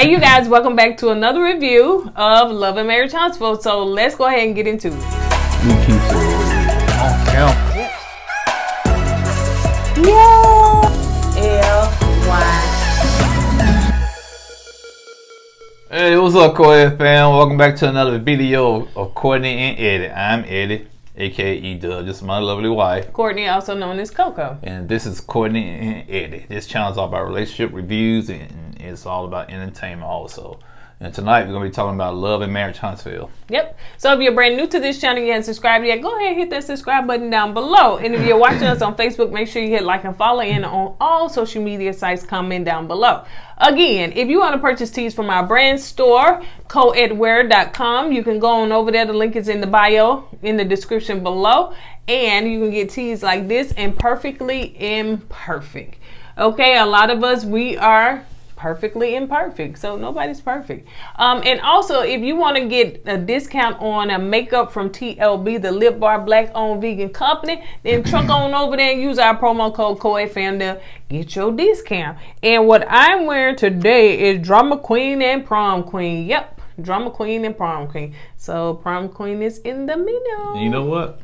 Hey you guys, welcome back to another review of Love and Marriage Huntsville. So let's go ahead and get into it. Hey, what's up, KOED fam? Welcome back to another video of Kourtney and Eddie. I'm Eddie, aka Dub. This is my lovely wife, Kourtney, also known as Coco. and this is Kourtney and Eddie. This channel is all about relationship reviews, and it's all about entertainment also. And tonight we're gonna be talking about Love and Marriage Huntsville. Yep. So if you're brand new to this channel, you haven't subscribed yet, go ahead and hit that subscribe button down below. And if you're watching us on Facebook, make sure you hit like and follow, and on all social media sites, comment down below. Again, if you want to purchase tees from our brand store, KOED.com, you can go on over there. The link is in the bio, in the description below. And you can get tees like this and perfectly imperfect. Okay, a lot of us, we are perfectly imperfect, so nobody's perfect. And also, if you want to get a discount on a makeup from TLB, the lip bar black owned vegan company, then truck on over there and use our promo code KOEDFAM to get your discount. And what I'm wearing today is Drama Queen and Prom Queen. Yep, Drama Queen and Prom Queen. So Prom Queen is in the middle. You know what?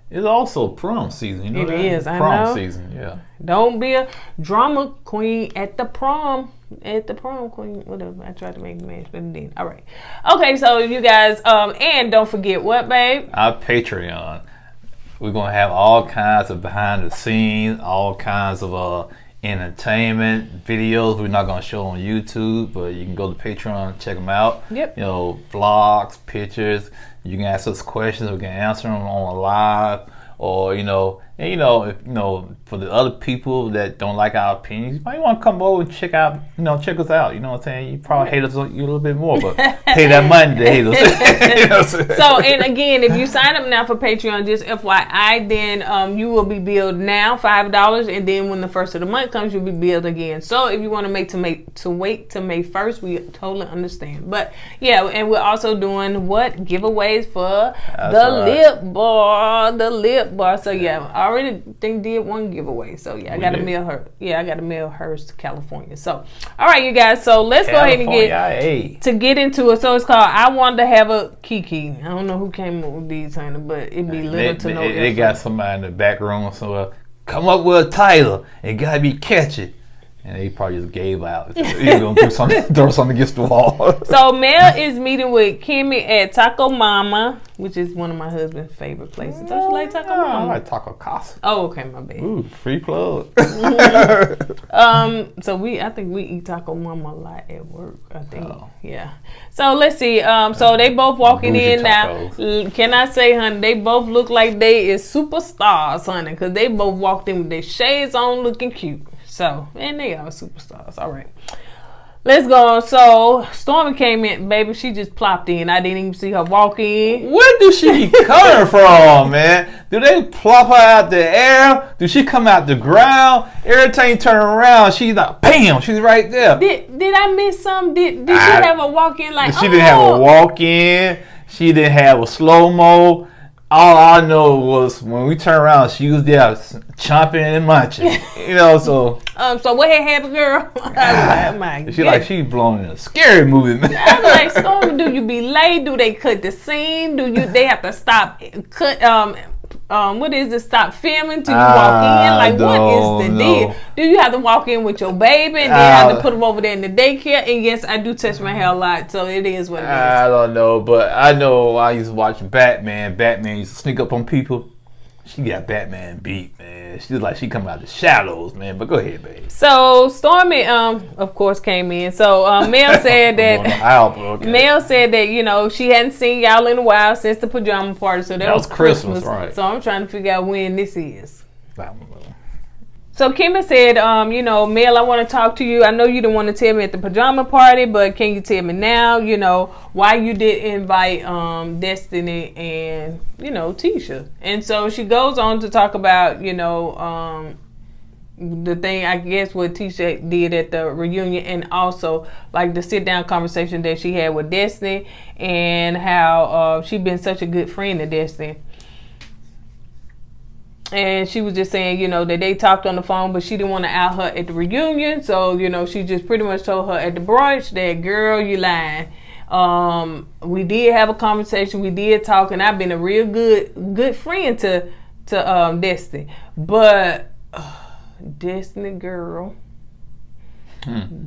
It's also prom season. You know It that? is, I prom know. season, yeah. Don't be a drama queen at the prom. At the prom queen, whatever. I tried to make the match, but it didn't. All right. Okay, so you guys, and don't forget what, babe? Our Patreon. We're gonna have all kinds of behind the scenes, all kinds of entertainment videos. We're not gonna show on YouTube, but you can go to Patreon and check them out. Yep. You know, vlogs, pictures. You can ask us questions. We can answer them on live, or if, for the other people that don't like our opinions, you might want to come over and check us out. You know what I'm saying? You probably hate us a little bit more, but pay that money to hate us. You know what I'm saying? So, and again, if you sign up now for Patreon, just FYI, then you will be billed now $5, and then when the first of the month comes, you'll be billed again. So, if you want to wait to May 1st, we totally understand. But yeah, and we're also doing giveaways for lip bar, the lip bar. So yeah, I already did one giveaway. So yeah, I got to mail her. Yeah, I got to mail hers to California. So all right, you guys. So let's go ahead and get into it. So it's called "I Want to Have a KeKe." I don't know who came up with these, honey, but it'd be little to no effort. They got somebody in the back room, so come up with a title. It gotta be catchy. And they probably just gave out. You're gonna do something, throw something against the wall. So Mel is meeting with Kimmy at Taco Mama, which is one of my husband's favorite places. Don't you like Taco Mama? I like Taco Casa. Oh, okay, my bad. Ooh, free plug. So I think we eat Taco Mama a lot at work. I think, yeah. So let's see. So they both walking in now. Can I say, honey? They both look like they is superstars, honey, because they both walked in with their shades on, looking cute. So, and they are superstars. All right. Let's go. So, Stormy came in, baby. She just plopped in. I didn't even see her walk in. Where do she come from, man? Do they plop her out the air? Do she come out the ground? Every time you turn around, she's like, bam, she's right there. Did I miss something? Did she have a walk in like, She didn't have a walk in. She didn't have a slow-mo. All I know was when we turned around, she was there chomping and munching. So. So what had happened, girl? She blown in a scary movie. I'm like, Stormy, do you be late? Do they cut the scene? They have to stop what is it? Stop filming till you walk in? Like, what is the deal? Do you have to walk in with your baby and then have to put them over there in the daycare? And yes, I do touch my hair a lot, so it is what it is. I don't know, but I know I used to watch Batman. Batman used to sneak up on people. She got Batman beat, man. She's like she come out the shadows, man. But go ahead, baby. So Stormy, of course, came in. So Mel said that Mel said that she hadn't seen y'all in a while since the pajama party. So that was Christmas, right? So I'm trying to figure out when this is. So Kimmy said, Mel, I want to talk to you. I know you didn't want to tell me at the pajama party, but can you tell me now, why you did invite Destiny and, Tisha? And so she goes on to talk about, the thing, I guess, what Tisha did at the reunion, and also like the sit down conversation that she had with Destiny, and how she been such a good friend to Destiny. And she was just saying, you know, that they talked on the phone, but she didn't want to out her at the reunion. So, you know, she just pretty much told her at the brunch that, girl, you lying. We did have a conversation. We did talk, and I've been a real good friend to Destiny. But Destiny girl.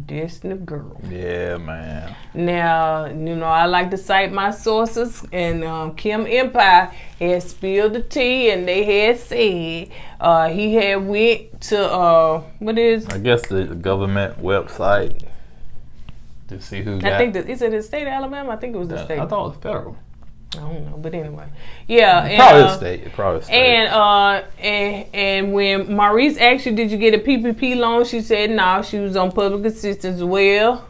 Destiny girl. Yeah, man. Now, you know, I like to cite my sources, and Kim Empire had spilled the tea, and they had said he had went to what is? I guess the government website to see who. I think is it the state of Alabama? I think it was the state. I thought it was federal. I don't know, but anyway, yeah. Probably the state. Probably the state. And when Maurice asked you, did you get a PPP loan? She said no. She was on public assistance. Well,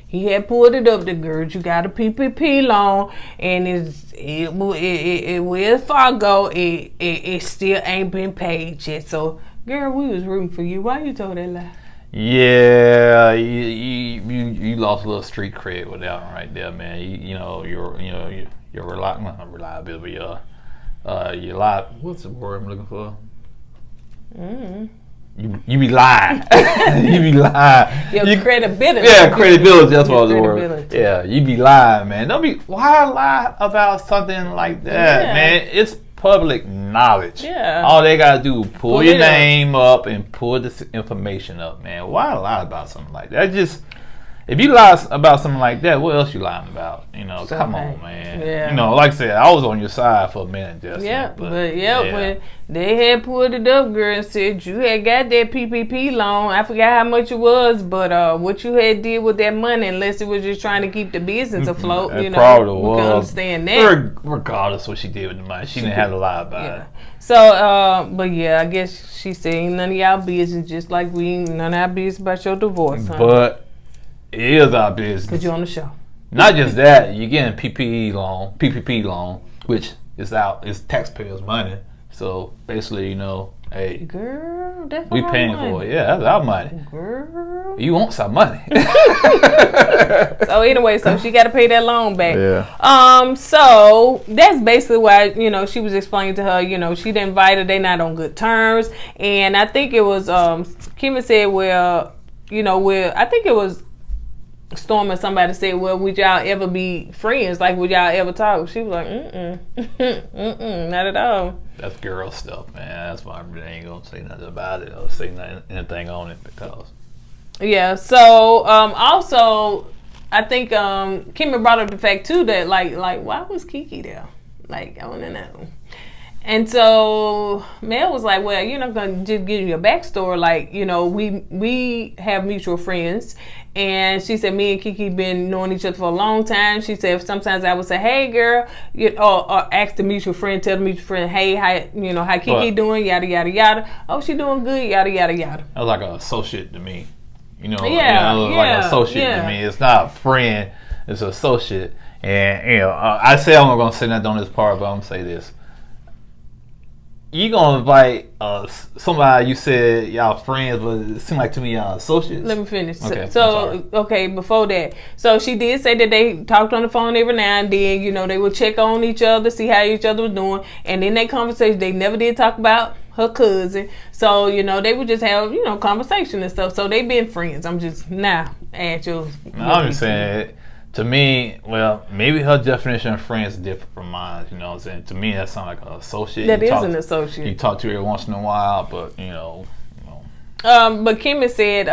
he had pulled it up. The girl, you got a PPP loan, and it Wells Fargo. It still ain't been paid yet. So, girl, we was rooting for you. Why you told that lie? Yeah, you lost a little street cred with that one right there, man. Your reliability, your what's the word I'm looking for? You be lying. You be lying. Your credibility. Yeah, credibility. That's what I was word. Yeah, you be lying, man. Why lie about something like that, man? It's public knowledge. Yeah. All they gotta do is pull your name up and pull this information up, man. Why lie about something like that? If you lie about something like that, what else you lying about? You know, come on, man. Yeah. You know, like I said, I was on your side for a minute, Justin. Yeah, but when they had pulled it up, girl, and said you had got that PPP loan, I forgot how much it was, but what you had did with that money, unless it was just trying to keep the business afloat, you know, probably we can understand that. Regardless what she did with the money, she didn't have to lie about it. So, but yeah, I guess she said ain't none of y'all business, just like we ain't none of our business about your divorce, huh? But it is our business. Because you're on the show. Not just that, you're getting PPP loan, which is taxpayers' money. So basically, you know, hey, girl, that's we paying for it. Yeah, that's our money. Girl, you want some money. So anyway, so she got to pay that loan back. Yeah. So that's basically why, you know, she was explaining to her, you know, she didn't invite her. They not on good terms, and I think it was Kim said, well, you know, I think it was Storm or somebody said, well, would y'all ever be friends? Like, would y'all ever talk? She was like, not at all. That's girl stuff, man. That's why I really ain't gonna say nothing about it or say anything on it because. Yeah. So also, I think Kim brought up the fact too that like why was KeKe there? Like, I want to know. And so Mel was like, well, you're not going to just give you a backstory. Like, you know, we have mutual friends. And she said, me and KeKe been knowing each other for a long time. She said, sometimes I would say, hey, girl, or ask the mutual friend, tell the mutual friend, hey, how KeKe doing, yada, yada, yada. Oh, she doing good, yada, yada, yada. That was like an associate to me. You know, like an associate to me. It's not a friend, it's an associate. And, you know, I say I'm not going to say nothing on this part, but I'm going to say this. You gonna invite somebody you said y'all friends, but it seemed like to me y'all associates. Let me finish. Okay, before that. So she did say that they talked on the phone every now and then. You know, they would check on each other, see how each other was doing. And in that conversation, they never did talk about her cousin. So, you know, they would just have, you know, conversation and stuff. So they been friends. I'm just at you. I'm just saying. To me, well, maybe her definition of friends is different from mine. You know what I'm saying? To me, that sounds like an associate. That is an associate. You talk to her once in a while, but you know. But Kimmy said,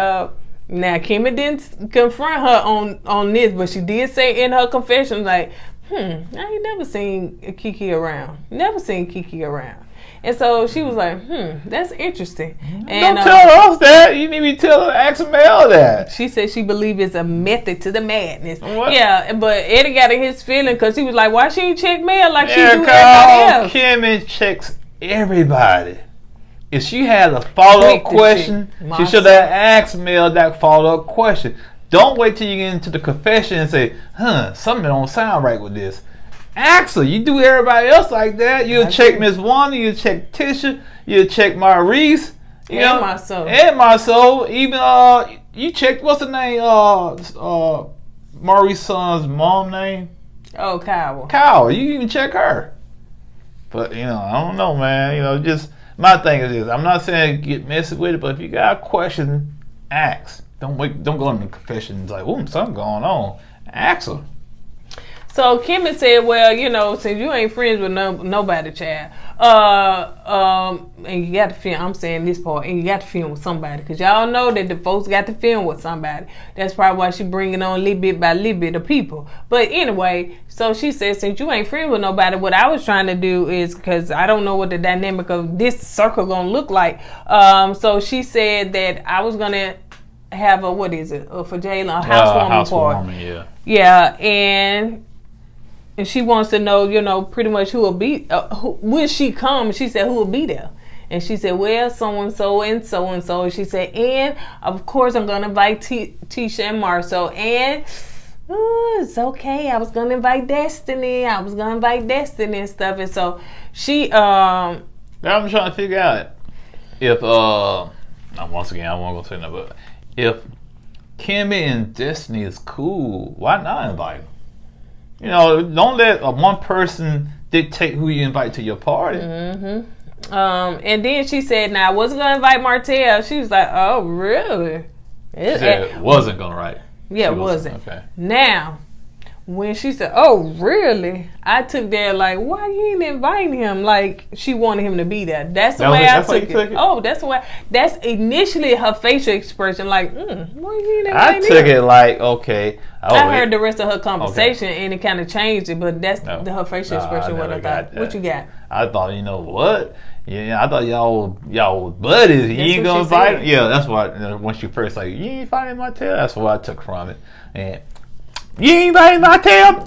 now Kimmy didn't confront her on this, but she did say in her confession, like, I ain't never seen KeKe around. Never seen KeKe around. And so she was like, that's interesting. And, don't tell us that. You need to ask Mel that. She said she believes it's a method to the madness. What? Yeah, but Eddie got in his feeling because he was like, why she ain't check Mel like she do everybody else? Kim checks everybody. If she had a follow-up question, she should have asked Mel that follow-up question. Don't wait till you get into the confession and say, something don't sound right with this. Ask her. You do everybody else like that. You'll check Miss Wanda. You'll check Tisha. You'll check Maurice. And Marcel. And Marcel. Even you checked what's the name? Maurice's son's mom name. Oh, Kyle. Kyle. You even check her. But you know, I don't know, man. You know, just my thing is this: I'm not saying get messy with it, but if you got a question, ask. Don't go in the confessions like, "Ooh, something going on." Ask her. So Kim said, well, you know, since you ain't friends with nobody, child, and you got to film, I'm saying this part, and you got to film with somebody, because y'all know that the folks got to film with somebody. That's probably why she bringing on little bit by little bit of people. But anyway, so she said, since you ain't friends with nobody, what I was trying to do is, because I don't know what the dynamic of this circle gonna look like. So she said that I was gonna have a, what is it, for Jalen, a housewarming party. Yeah, and she wants to know, you know, pretty much who will be, when she come, she said, who will be there? And she said, well, so-and-so and so-and-so. She said, and, of course, I'm going to invite Tisha and Marcel. And, it's okay. I was going to invite Destiny. and stuff. And so she... I'm trying to figure out if, once again, I won't go say that, but if Kimmy and Destiny is cool, why not invite them? You know, don't let one person dictate who you invite to your party. Mm-hmm. And then she said, now, I wasn't going to invite Martell. She was like, oh, really? She said wasn't going to, right? Yeah, it wasn't. Okay. Now, when she said, oh, really? I took that like, why you ain't inviting him? Like, she wanted him to be there. That's the way I took it. Oh, that's the way. That's initially her facial expression. Like, why you ain't inviting him? I took it like, okay. I heard the rest of her conversation, and it kind of changed it, but that's her facial expression. What I thought. What you got? I thought, you know what? Yeah, I thought y'all was buddies. You ain't gonna invite him? Yeah, that's what. When she first like, you ain't inviting Martell. That's what I took from it. And you ain't inviting Martell.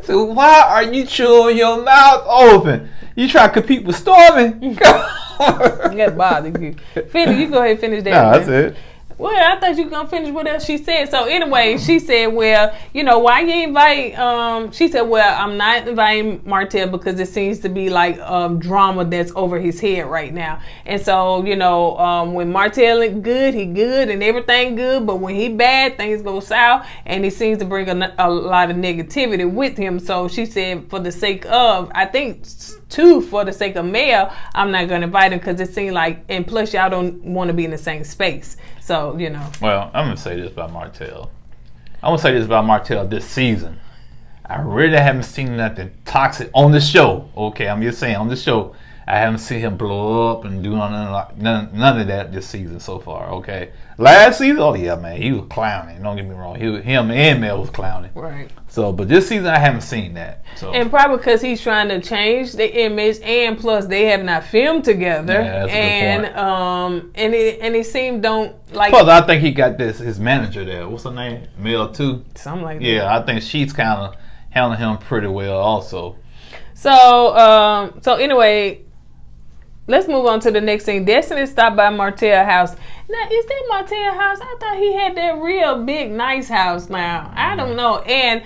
So why are you chewing your mouth open? You try to compete with Stormy? That bothered you. Finish. You go ahead and finish that. No, that's it. Well, I thought you were going to finish what else she said. So anyway, she said, well, you know, why you invite, she said, well, I'm not inviting Martell because it seems to be like drama that's over his head right now. And so, you know, when Martell is good, he good and everything good. But when he bad, things go south. And he seems to bring a lot of negativity with him. So she said, for the sake of, I think, for the sake of Mel, I'm not going to invite him because it seemed like, and plus y'all don't want to be in the same space. So, you know. Well, I'm going to say this about Martell. I'm going to say this about Martell this season. I really haven't seen nothing toxic on the show. Okay, I'm just saying, on the show, I haven't seen him blow up and do none of that this season so far, okay? Last season, oh yeah, man, he was clowning. Don't get me wrong. Him and Mel was clowning. Right. So, but this season, I haven't seen that. So. And probably because he's trying to change the image, and plus they have not filmed together. Yeah, that's a good point. And it seemed don't like. Plus, I think he got his manager there. What's her name? Mel too. Something like that. Yeah, I think she's kind of handling him pretty well, also. So, anyway. Let's move on to the next thing. Destiny stopped by Martell house. Now, is that Martell house? I thought he had that real big, nice house now. I don't know. And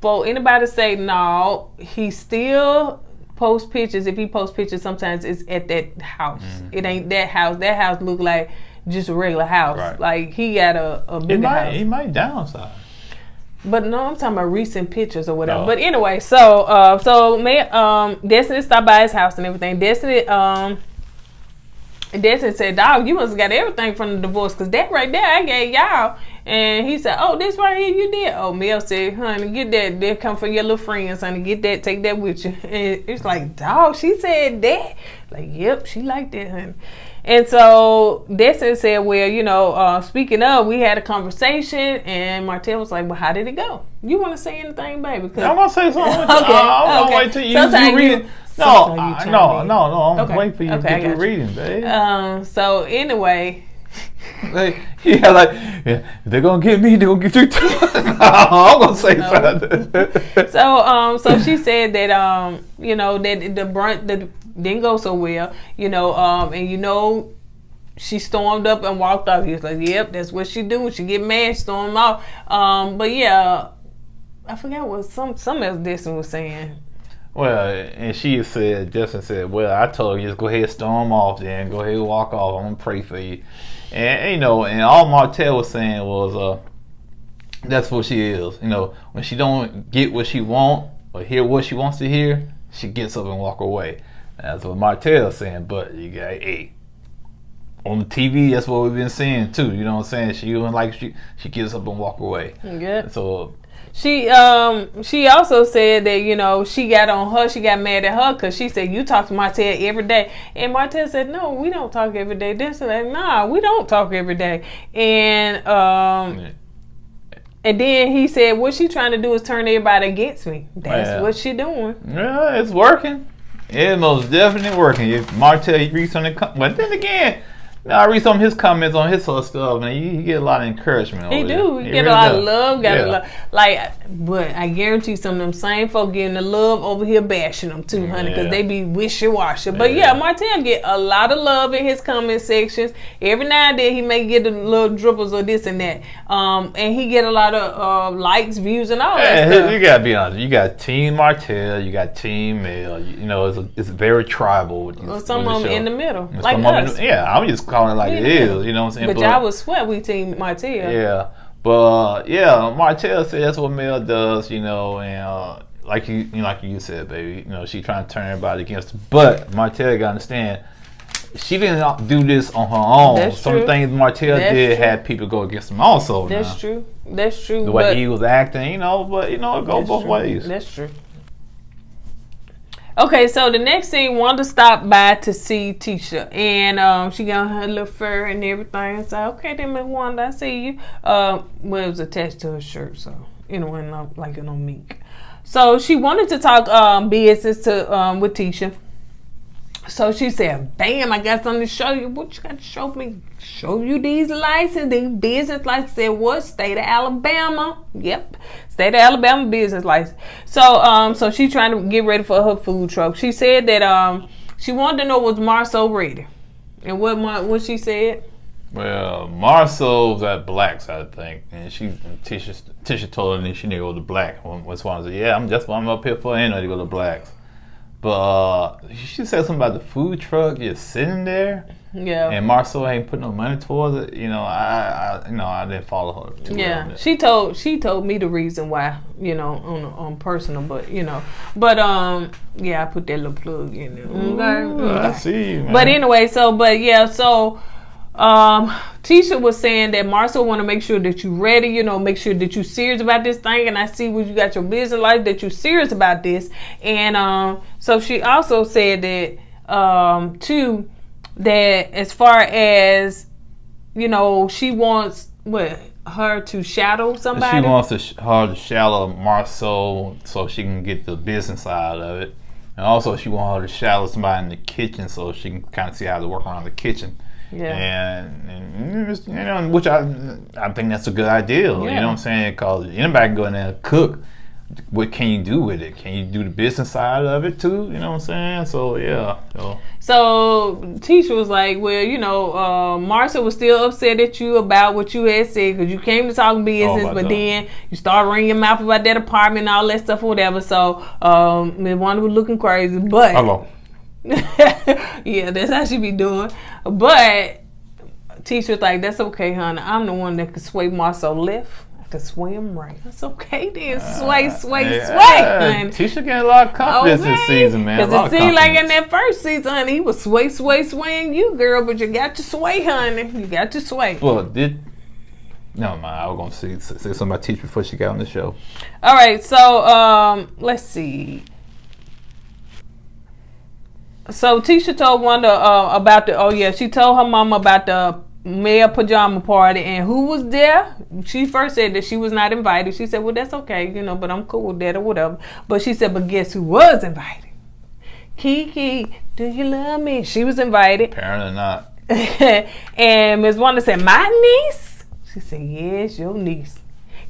for anybody to say, no, he still posts pictures. If he posts pictures, sometimes it's at that house. Mm-hmm. It ain't that house. That house look like just a regular house. Right. Like, he got a bigger house. He might downsize. But no, I'm talking about recent pictures or whatever. No. But anyway, so Destiny stopped by his house and everything. Destiny said, dog, you must have got everything from the divorce, because that right there I gave y'all. And he said, oh, this right here you did. Oh, Mel said, honey, get that. They come for your little friends, honey. Get that. Take that with you. And it's like, dog, she said that. Like, yep, she liked that, honey. And so Destiny said, well, you know, speaking of, we had a conversation, and Martell was like, well, how did it go? You want to say anything, baby? I'm going to say something. Okay. I'm waiting till you read it. No, I'm waiting for you to get your reading, babe. So anyway. They're going to get me, they're going to get you too. I'm going to say something. So she said that, you know, that the brunt didn't go so well, you know, and you know, she stormed up and walked off. He was like, yep, that's what she do. When she get mad, storm off. But yeah, I forgot what some else Destiny was saying. Well, and Justin said, well, I told you, just go ahead, storm off then, go ahead and walk off. I'm going to pray for you. And, you know, and all Martell was saying was, that's what she is. You know, when she don't get what she want or hear what she wants to hear, she gets up and walk away. That's what Martell's saying. But you got on the TV. That's what we've been seeing too. You know what I'm saying? She even like she gets up and walk away. Yeah. So. She also said that, you know, she got mad at her because she said, you talk to Martell every day. And Martell said, no, we don't talk every day. This and that. Nah, we don't talk every day. And and then he said, what she trying to do is turn everybody against me. That's what she doing. Yeah, it's working. It's most definitely working. If Martell, he reads something, but then again, I read some of his comments on his stuff, and he get a lot of encouragement. He do. He get a lot of love. Got a lot. Like, but I guarantee some of them same folk getting the love over here bashing them too, honey, because they be wishy-washy. But Martell get a lot of love in his comment sections. Every now and then he may get a little dribbles or this and that. And he get a lot of likes, views, and all that stuff. You gotta be honest. You got Team Martell, you got Team Mel. You know, it's very tribal. Well, some of them in the middle, like us. I'm just calling it like it is. You know what I'm saying? But y'all was sweat. We Team Martell. Yeah, but Martell said that's what Mel does. You know, and like you said, baby. You know, she trying to turn everybody against her. But Martell gotta understand, she didn't do this on her own. That's Some true. things Martell did had people go against him also. That's true. That's true. The way he was acting, you know, but you know, it goes both ways. That's true. Okay, so the next thing, Wanda stopped by to see Tisha, and she got her little fur and everything. So, okay, then Miss Wanda, I see you. Well, it was attached to her shirt, so it wasn't like no mink. So she wanted to talk business to with Tisha. So she said, bam, I got something to show you. What you got to show me? Show you these licenses, these business licenses. Said what? State of Alabama. Yep. State of Alabama business license. So she trying to get ready for her food truck. She said that she wanted to know was Marceau ready. And what she said? Well, Marceau's at Black's, I think. And Tisha told her that she need to go to Black. What's one said, yeah, I'm up here for anyway to go to Black's. But she said something about the food truck just sitting there. Yeah. And Marceau ain't put no money towards it. You know, I didn't follow her too well on that. She told me the reason why, you know, on personal, but you know. But I put that little plug in there. Okay. I see you, man. But anyway, Tisha was saying that Marceau want to make sure that you ready, you know, make sure that you serious about this thing. And I see when you got your business life that you serious about this. And so she also said that too, that as far as, you know, she wants her to shadow somebody. She wants her to shadow Marceau so she can get the business side of it. And also she wants her to shadow somebody in the kitchen so she can kind of see how to work around the kitchen. Yeah. And you know, which I think that's a good idea. Yeah. You know what I'm saying? Because anybody can go in there and cook. What can you do with it? Can you do the business side of it too? You know what I'm saying? So yeah. So Tisha was like, well, you know, Marcia was still upset at you about what you had said because you came to talk business, but then you started running your mouth about that apartment and all that stuff or whatever. So Miss Wanda was looking crazy, but hello. Yeah, that's how she be doing. But Tisha was like, that's okay, honey. I'm the one that can sway Marceau left. I can sway him right. That's okay then. Sway, honey. Tisha got a lot of confidence this season, man. Because it seemed like in that first season, honey, he was swaying you, girl. But you got to sway, honey. You got to sway. Well, never mind. I was going to say something about Tisha before she got on the show. All right, so let's see. So Tisha told Wanda about she told her mama about the male pajama party and who was there. She first said that she was not invited. She said, well, that's okay, you know, but I'm cool with that or whatever. But she said, but guess who was invited? KeKe, do you love me? She was invited. Apparently not. And Ms. Wanda said, my niece? She said, yes, your niece.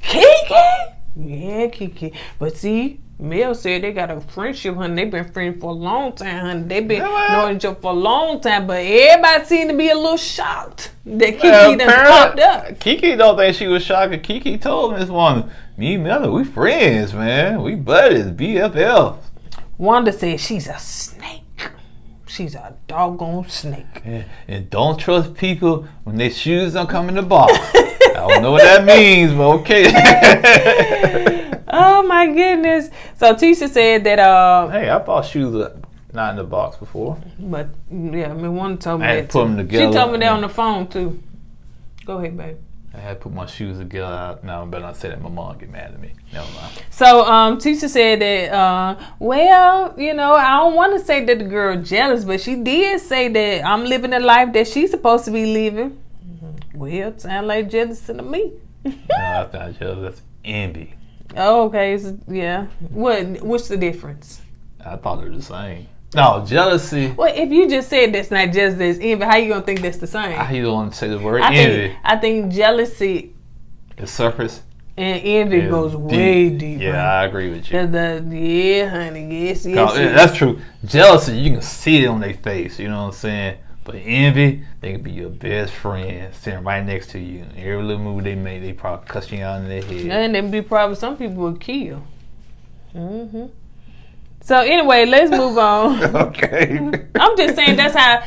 KeKe? Yeah, KeKe. But see, Mel said they got a friendship, honey. They've been friends for a long time, honey. They've been knowing each other for a long time, but everybody seemed to be a little shocked that KeKe done popped up. KeKe don't think she was shocked. KeKe told Miss Wanda, me and Mel, we friends, man. We buddies, BFF. Wanda said she's a snake. She's a doggone snake. And don't trust people when their shoes don't come in the box. I don't know what that means, but okay. Oh my goodness. So Tisha said that hey, I bought shoes Not in the box before. But yeah, I mean, Wanda told me I had that to put them together. She told me that on the phone too. Go ahead, baby. I had to put my shoes together. No, I better not say that. My mom get mad at me. Never mind. So, Tisha said that, well, you know, I don't want to say that the girl jealous, but she did say that I'm living the life that she's supposed to be living. Well, sound like jealousy to me. No, that's not jealous. That's envy. Oh, okay. So, yeah. What's the difference? I thought they were the same. No, jealousy. Well, if you just said that's not just this envy, how you gonna think that's the same? How you don't want to say the word envy? I think jealousy The surface and envy goes way deeper. Yeah, I agree with you. Yeah, honey. Yes. That's true. Jealousy, you can see it on their face. You know what I'm saying? But envy, they can be your best friend sitting right next to you. Every little move they make, they probably cuss you out in their head. And then be probably some people will kill. Mm-hmm. So anyway, let's move on. Okay. I'm just saying that's how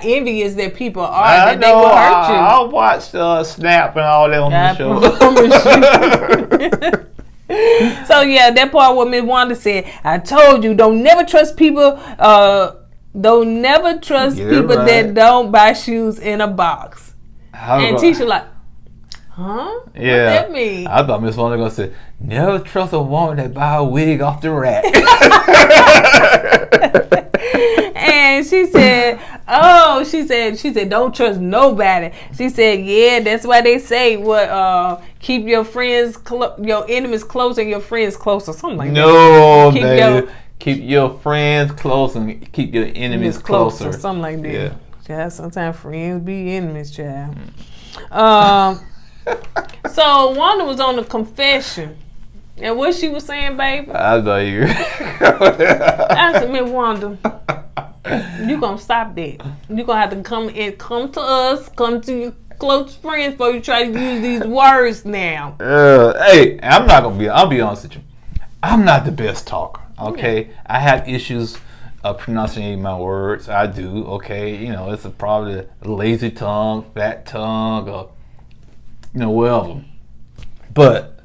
envious that people are. That they will hurt you. I watched Snap and all that on the show. So yeah, that part what Ms. Wanda said. I told you, don't never trust people. Don't never trust people that don't buy shoes in a box. And Tisha like, huh? Yeah. What that mean? I thought Miss Wanda gonna say, never trust a woman that buy a wig off the rack. And she said, oh, she said, don't trust nobody. She said, yeah, that's why they say keep your friends, your enemies close and your friends close, or something like that. No, baby. Keep your friends close and keep your enemies closer. Or something like that. Yeah. Child, sometimes friends be enemies, child. So Wanda was on the confession. And what she was saying, baby? I know you. I said, Miss Wanda, you gonna stop that. You gonna have to come to us, come to your close friends before you try to use these words now. Hey, I'll be honest with you. I'm not the best talker. Okay, I have issues of pronouncing my words. I do. Okay, you know, it's probably a lazy tongue, fat tongue, or whatever. But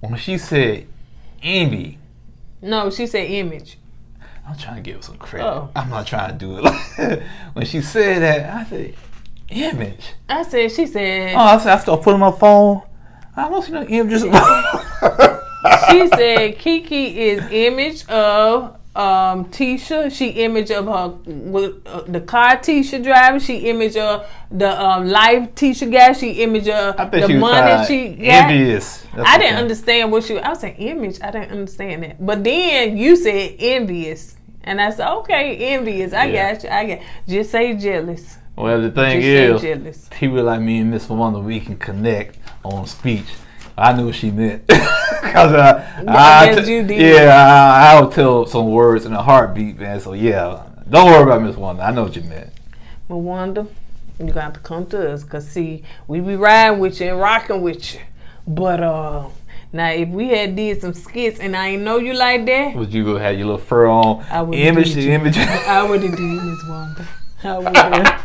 when she said envy, no, she said image. I'm trying to give her some credit. Oh. I'm not trying to do it like when she said that. I said image. She said. Oh, I started putting my phone. I don't see no images. She said KeKe is image of Tisha. She image of her the car Tisha driving. She image of the life Tisha got. She image of the money she got. Envious. I didn't understand what I was saying image. I didn't understand that. But then you said envious, and I said okay, envious. I got you. Just say jealous. Well, the thing is, people like me and Miss Wanda, we can connect on speech. I knew what she meant. Because I would tell some words in a heartbeat, man. So yeah, don't worry about Miss Wanda. I know what you meant. Well, Wanda, you got to come to us, cause see, we be riding with you and rocking with you. But now if we had did some skits and I ain't know you like that, would you go have your little fur on? I would image. I would have did Miss Wanda. I would have.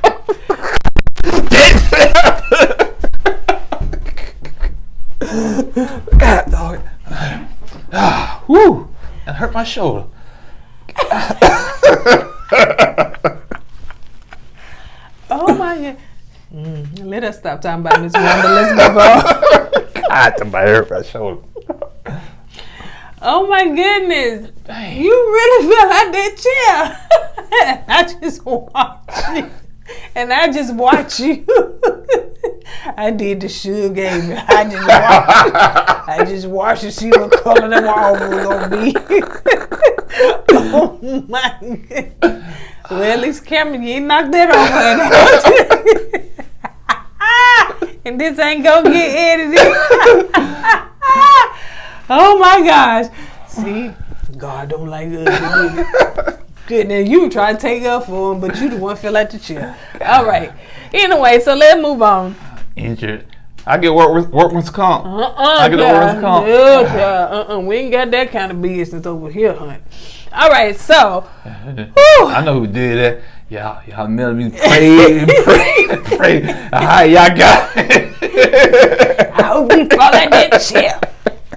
God, dog. Whoo! That hurt my shoulder. Oh my God. Let us stop talking about Miss Wanda. Let's move on. God, somebody hurt my shoulder. Oh my goodness. Dang. You really fell out that chair. I just watched you. And I just watch you. I did the sugar game. I just watched and see what color them all was gonna be. Oh my God. Well, at least Cameron, you ain't knocked that off. And this ain't gonna get edited. Oh my gosh. See, God don't like us. Good, now you try to take up for him, but you the one fell out the chair. All right. Anyway, so let's move on. Injured. I get workman's comp. I get workman's comp. We ain't got that kind of business over here, Hunt. All right, so. I know who did that. Y'all made me pray. All right, y'all got it. I hope he fall out that chair.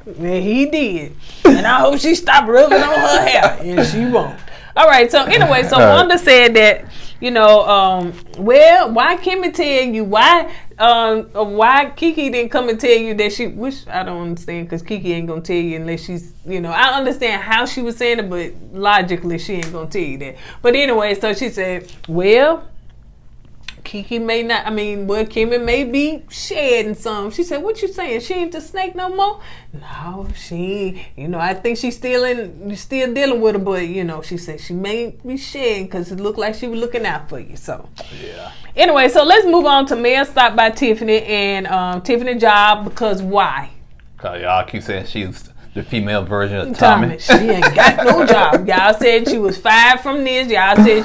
And he did. And I hope she stopped rubbing on her hair. And she won't. All right. So anyway, so Wanda said that, well, why Kimmy tell you why KeKe didn't come and tell you that which I don't understand, because KeKe ain't gonna tell you unless she's, I understand how she was saying it, but logically she ain't gonna tell you that. But anyway, so she said, well, KeKe may not, Kimmy may be shedding some. She said, what you saying? She ain't the snake no more? No, she, I think she's still dealing with her, but, she said she may be shedding because it looked like she was looking out for you. So, yeah. Anyway, so let's move on to Mel stopped by Tiffany and Tiffany job, because why? Because y'all keep saying she's the female version of Tommy. She ain't got no job. Y'all said she was fired from this. Y'all said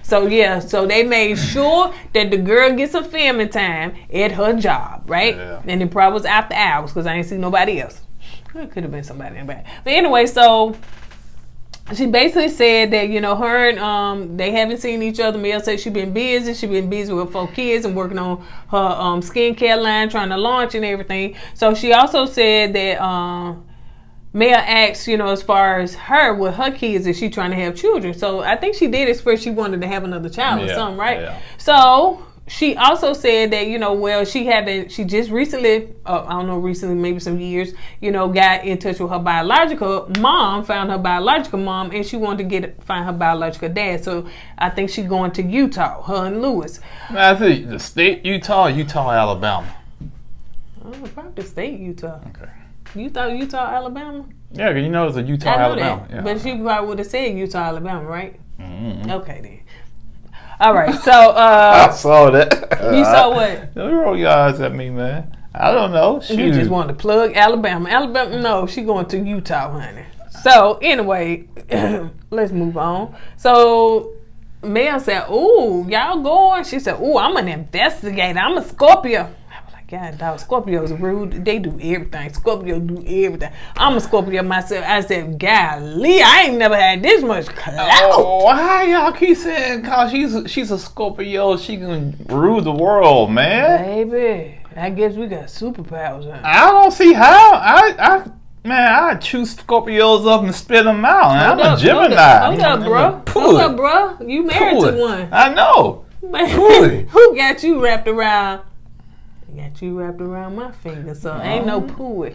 so they made sure that the girl gets some filming time at her job, right? Yeah. And it probably was after hours, because I ain't seen nobody else. It could have been somebody in the back. But anyway, so she basically said that, her and they haven't seen each other. Mel said she been busy. She been busy with 4 kids and working on her skincare line, trying to launch and everything. So she also said that Mel asked, as far as her with her kids, is she trying to have children? So I think she did express she wanted to have another child or something, right? Yeah. So she also said that, well, she just recently, I don't know, recently, maybe some years, got in touch with her biological mom, found her biological mom, and she wanted to find her biological dad. So I think she's going to Utah, her and Lewis. I think the state Utah, Alabama. Oh, probably the state Utah. Okay. Utah, Alabama? Yeah, it's a Utah, Alabama. Yeah. But she probably would have said Utah, Alabama, right? Mm-hmm. Okay, then. All right, so... I saw that. You saw what? Don't roll your eyes at me, man. I don't know. Shoot. You just wanted to plug Alabama. No, she going to Utah, honey. So, anyway, let's move on. So, Mel said, ooh, y'all going? She said, ooh, I'm an investigator. I'm a Scorpio. God, dog, Scorpios are rude. They do everything. Scorpios do everything. I'm a Scorpio myself. I said, golly, I ain't never had this much clout. Oh, why y'all keep saying because she's a Scorpio, she can rule the world, man? Baby, I guess we got superpowers. Huh? I don't see how. I choose Scorpios up and spit them out. I'm a Gemini. Hold up, bro. You married to one. I know. Who got you wrapped around? Got you wrapped around my finger, so ain't no pooey.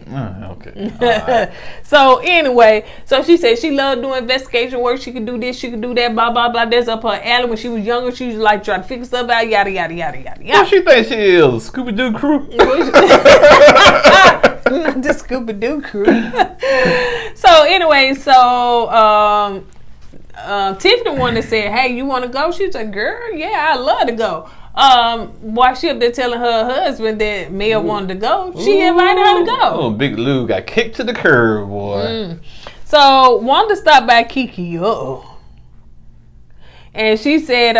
Okay. Right. So anyway, so she said she loved doing investigation work. She could do this, she could do that, blah, blah, blah. That's up her alley. When she was younger, she used to like try to figure stuff out, yada, yada, yada, yada, yada. What she think she is? Scooby-Doo crew? Not the Scooby-Doo crew. So anyway, Tiffany wanted to say, hey, you want to go? She was like, girl, yeah, I'd love to go. While she up there telling her husband that Mel wanted to go, she invited her to go. Oh, Big Lou got kicked to the curb, boy. So Wanda stopped by KeKe. And she said,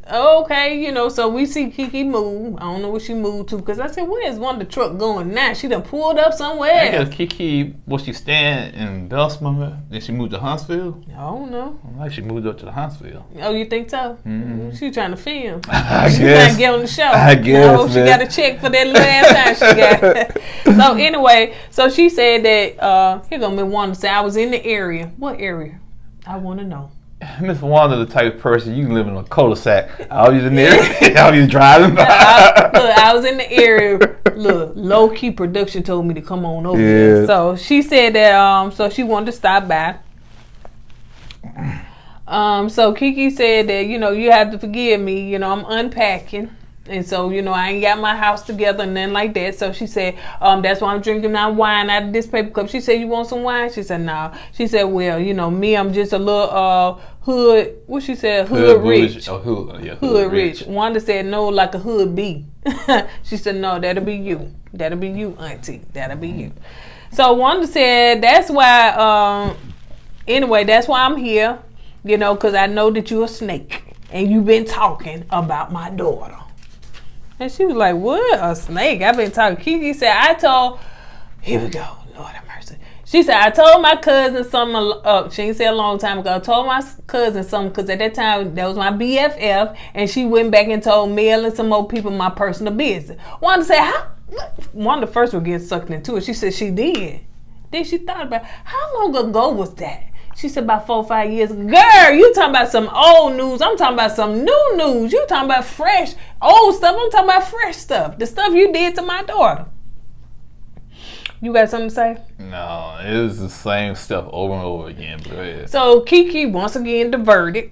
okay, so we see KeKe move. I don't know where she moved to, because I said, where's Wanda truck going now? She done pulled up somewhere. I guess KeKe, was she staying in Beltsman? Then she moved to Huntsville? I don't know. Like she moved up to the Huntsville. Oh, you think so? Mm-hmm. She trying to film. She trying to get on the show. I guess, she got a check for that last time she got. So anyway, so she said that, here gonna be Wanda say, I was in the area. What area? I want to know. Miss Wanda, the type of person you can live in a cul-de-sac. I was in there. I was driving by. I was in the area. Look, low key production told me to come on over here. So she said that. So she wanted to stop by. So KeKe said that you have to forgive me. I'm unpacking. And so, I ain't got my house together and nothing like that. So she said, that's why I'm drinking my wine out of this paper cup. She said, you want some wine? She said, no. She said, well, me, I'm just a little hood. What she said? Hood rich. Hood rich. Wanda said, no, like a hood B. She said, no, that'll be you. That'll be you, auntie. That'll be you. So Wanda said, that's why, anyway, that's why I'm here, because I know that you're a snake. And you've been talking about my daughter. And she was like, what? A snake? I've been talking. KeKe said, here we go. Lord have mercy. She said, I told my cousin something, she didn't say a long time ago. I told my cousin something because at that time, that was my BFF. And she went back and told Mel and some more people my personal business. Wanda said, Wanda first would get sucked into it. She said she did. Then she thought about, how long ago was that? She said about 4 or 5 years. Girl, you talking about some old news. I'm talking about some new news. You talking about fresh, old stuff. I'm talking about fresh stuff. The stuff you did to my daughter. You got something to say? No, it was the same stuff over and over again. But so KeKe once again diverted.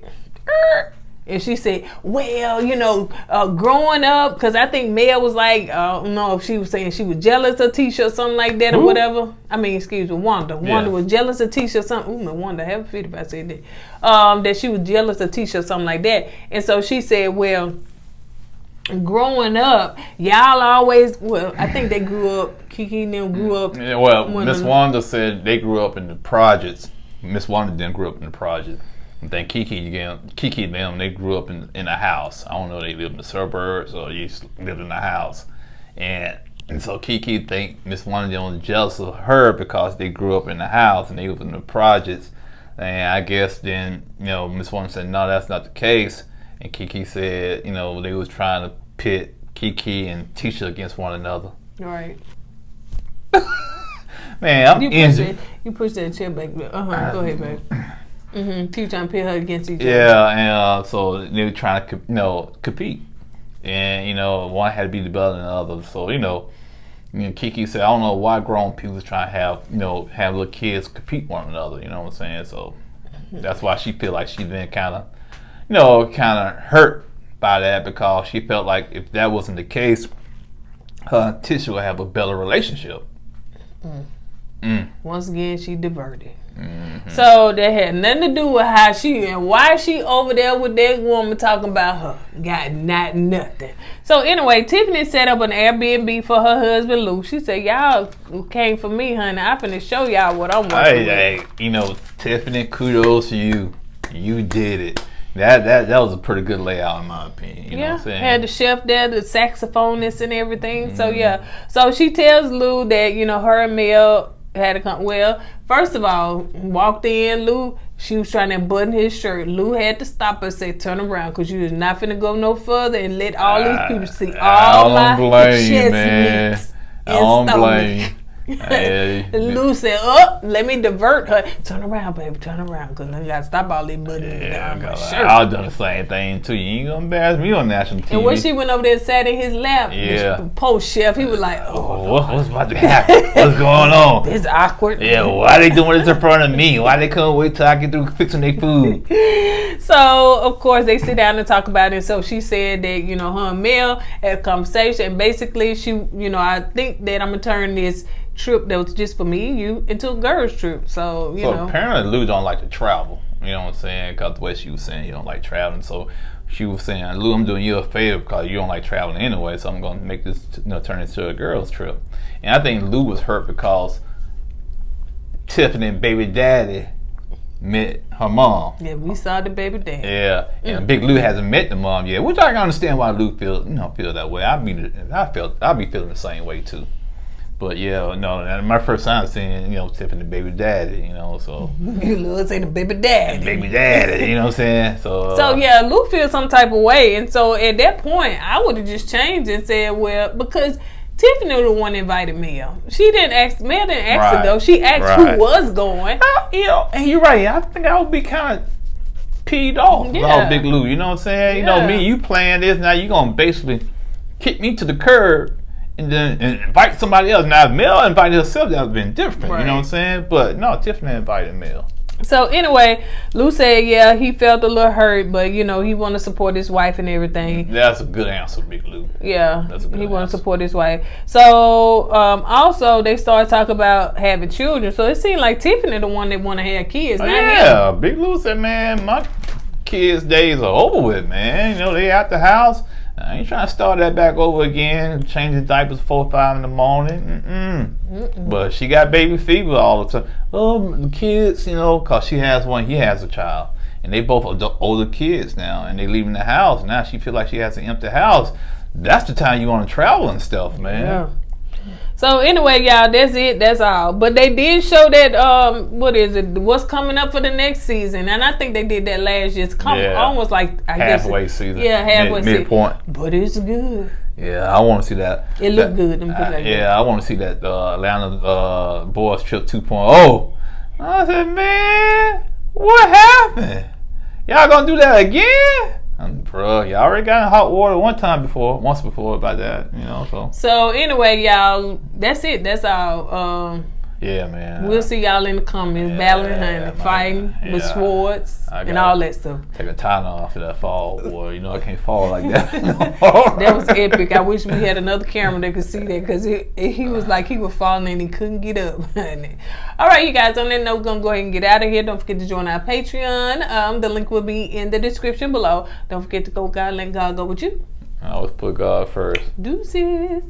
And she said, well, you know, growing up, because I think Mel was like, I don't know if she was saying she was jealous of Tisha or something like that. Or whatever. I mean, excuse me, Wanda. Wanda was jealous of Tisha or something. Ooh, no Wanda, have a fit if I said that. That she was jealous of Tisha or something like that. And so she said, well, growing up, y'all always, well, I think they grew up, KeKe and them grew up. Yeah, well, Miss Wanda said they grew up in the projects. Miss Wanda didn't grow up in the projects. I think KeKe and them, they grew up in a house. I don't know if they lived in the suburbs or they lived in a house. And so KeKe think Miss Wanda was jealous of her because they grew up in the house and they lived in the projects. And I guess then, you know, Miss Wanda said, no, that's not the case. And KeKe said, you know, they was trying to pit KeKe and Tisha against one another. All right. Man, I'm injured. You push that chair back. Go ahead, baby. Two trying to pit her against each other. Yeah, and so they were trying to, you know, compete, and you know, one had to be better than the other. So you know, KeKe said, I don't know why grown people is trying to have, you know, have little kids compete one another. You know what I'm saying? So that's why she feel like she's been kind of, you know, kind of hurt by that because she felt like if that wasn't the case, her and Tisha would have a better relationship. Once again, she diverted. So that had nothing to do with how she and why she over there with that woman talking about her. Got nothing. So anyway, Tiffany set up an Airbnb for her husband Lou. She said, y'all came for me, honey. I'm finna show y'all what I'm working with. Hey, you know, Tiffany, kudos to you. You did it. That was a pretty good layout in my opinion. You know what I'm saying? Had the chef there, the saxophonist and everything. So yeah. So she tells Lou that, you know, her and Mel had to come. Well, first of all, walked in, Lou, she was trying to button his shirt. Lou had to stop her and say, turn around, because you is not finna go no further and let all these people see all my chest meats. I don't blame you. Hey. Lou said, oh, let me divert her. Turn around, baby, turn around, because I got to stop all these buttons on my shirt. I've done the same thing too. You ain't gonna embarrass me on national TV. And when she went over there and sat in his lap, the post chef, he was like, what's about to happen? What's going on? It's awkward. Yeah, why they doing this in front of me? Why they couldn't wait till I get through fixing their food? So, of course, they sit down and talk about it. So she said that, you know, her and Mel had a conversation. And basically, she, you know, I think that I'm going to turn this trip that was just for me and you into a girls trip. So, you know. Apparently, Lou don't like to travel. You know what I'm saying? Because the way she was saying you don't like traveling. So she was saying, Lou, I'm doing you a favor because you don't like traveling anyway. So I'm going to make this, you know, turn into a girls trip. And I think Lou was hurt because Tiffany and baby daddy met her mom. Yeah, we saw the baby daddy. Yeah, and Big Lou hasn't met the mom yet, which I can understand why Lou feel that way. I'll be feeling the same way too. But yeah, no, my first time seeing, you know, Tiffany baby daddy, you know, so you Lou say the baby daddy. Baby daddy, you know what I'm saying? So yeah, Lou feels some type of way, and so at that point I would have just changed and said, well, because Tiffany was the one that invited Mel. She didn't ask. Mel didn't ask her though. She asked who was going. You know, and you're right. I think I would be kind of peed off about Big Lou. You know what I'm saying? You know me. You playing this now? You gonna basically kick me to the curb and then invite somebody else. Now if Mel invited herself, that would have been different. You know what I'm saying? But no, Tiffany invited Mel. So anyway, Lou said, yeah, he felt a little hurt, but you know, he want to support his wife and everything. That's a good answer, Big Lou. Yeah, he want to support his wife. So also they started talking about having children. So it seemed like Tiffany the one that want to have kids. Not him. Big Lou said, man, my kids' days are over with, man. You know, they out the house. I ain't trying to start that back over again, changing diapers 4 or 5 in the morning. But she got baby fever all the time. Oh, the kids, you know, because she has one, he has a child. And they both are older kids now, and they leaving the house. Now she feel like she has an empty house. That's the time you want to travel and stuff, man. Yeah. So anyway, y'all, that's it. That's all. But they did show that what's coming up for the next season, and I think they did that last year. It's almost like halfway season. Yeah, halfway midpoint. But it's good. Yeah, I want to see that. It looked good. I want to see that Atlanta Boys Trip 2.0. I said, man, What happened? Y'all gonna do that again? Bro, y'all already got in hot water once before about that, you know. So anyway, y'all, that's it. That's all. Yeah, man. We'll see y'all in the comments, battling, honey, fighting with swords and all that stuff. Take a time off of that fall, boy. You know I can't fall like that. That was epic. I wish we had another camera that could see that, because he was like he was falling and he couldn't get up. All right, you guys. On that note, we're gonna go ahead and get out of here. Don't forget to join our Patreon. The link will be in the description below. Don't forget to go God, let God go with you. I always put God first. Deuces.